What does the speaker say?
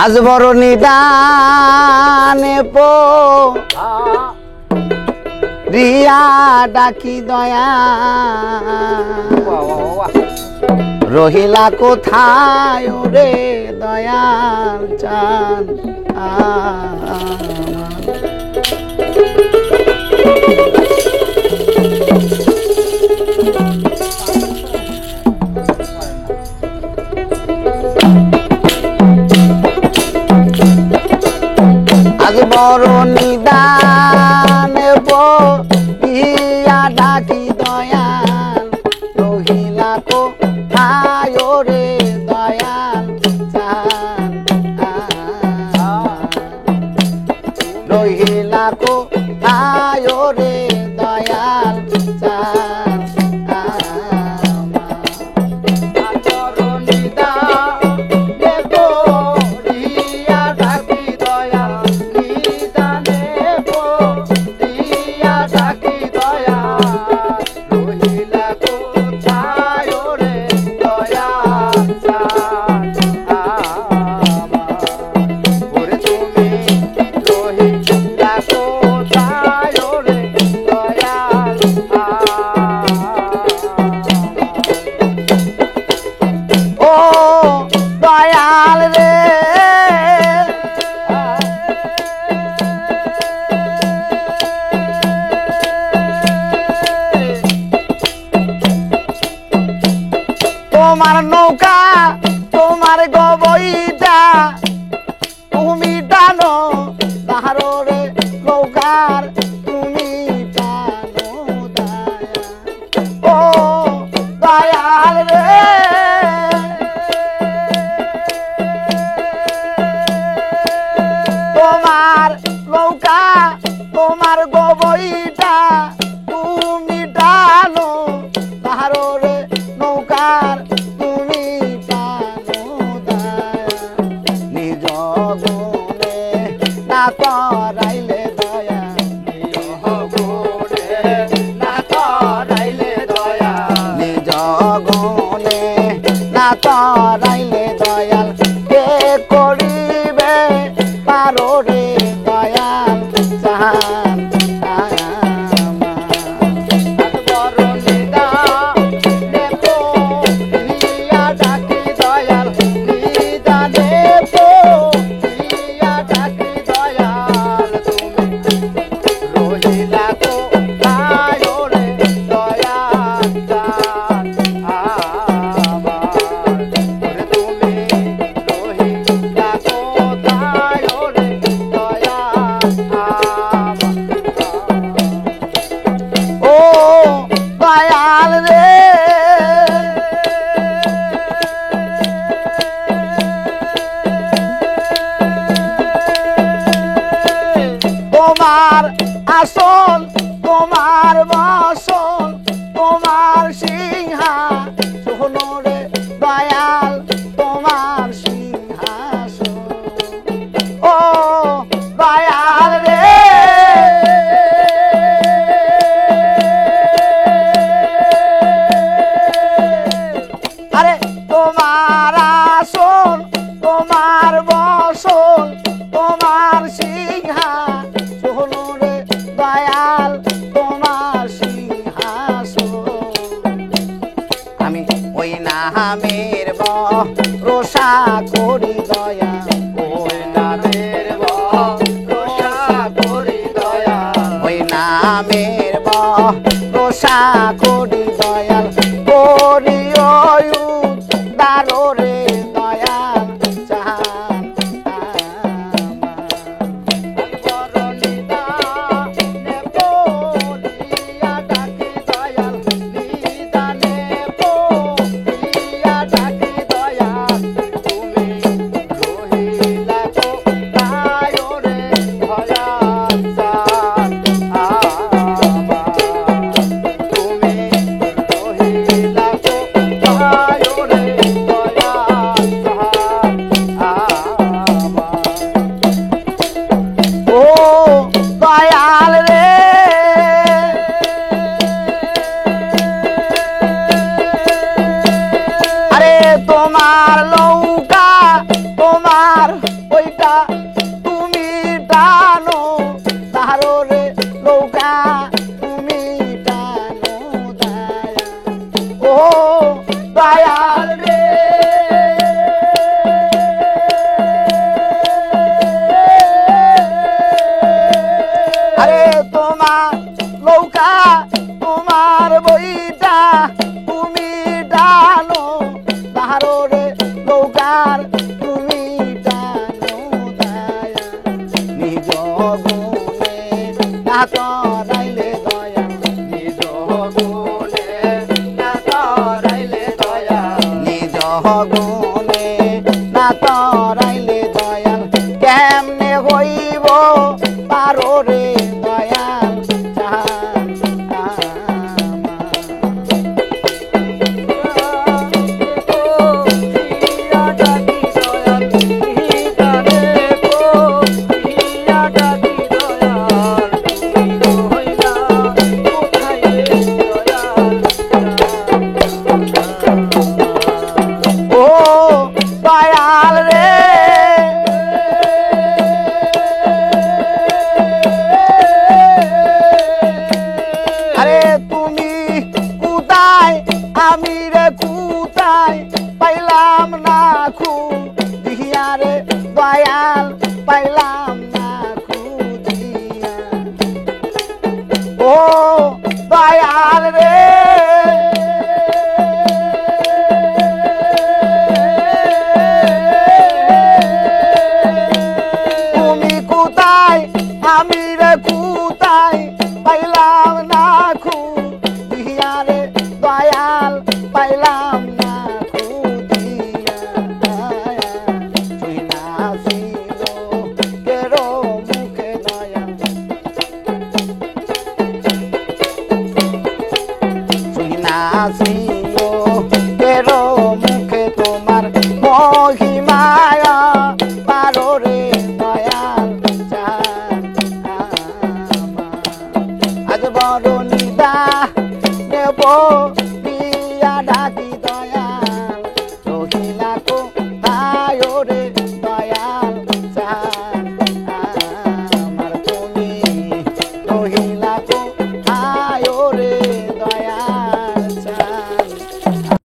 আজ বড় নিদানে পো রিয়া ডাকি দয়া রহিলা কোথায় রে দয়াল চান আজ বড় নিদানে বহিয়া ডাকি দয়াল রহিলা কোথায় রে দয়াল চান রহিলা কোথায় রে দয়াল চান তোমার নৌকা তোমার গবইটা তুমি টানো তাহারে নৌকার তুমি টানো ও দয়াল রে তোমার নৌকা তোমার গবইটা তুমি টানো তাহারে নৌকার তুমি টানো নিজ গুণে না করাইলে দয়া নিজ গুণে না করাইলে দয়া নিজ গুণে না করাইলে দয়াল কে করিবে পারো রে দয়াল চান তোমার আসন তোমার বসন তোমার সিংহাসন রে দয়াল তোমার সিংহাসন ও দয়াল রে আরে তোমার আসন তোমার বসন তোমার সিংহাসন দয়াল তোমার সিংহাসন আমি ওই নামের ভরসা করি দয়া ওই নামের ভরসা করি দয়া ওই নামের ভরসা করি দয়াল করি দারো রে দয়াল চান টানো তাহারো রে নৌকা তুমি টানো দয়াল ও দয়াল রে আরে তোমার নৌকা তোমার বইটা তুমি টানো তাহারো রে নৌকার তুমি টানো দয়াল নিজ গুণে না তরাইলে দয়াল নিজ গুণে না তরাইলে দয়াল নিজ গুণে না তরাইলে দয়াল কেমনে হইব পারো রে দয়াল চাহান ও দয়াল রে আরে তুমি কোথায় আমি রে কোথায় পাইলাম না খুঁজিয়া রে দয়াল পাইলাম না খুঁজিয়া ও দয়াল রে তুমি কোথায় আমি রে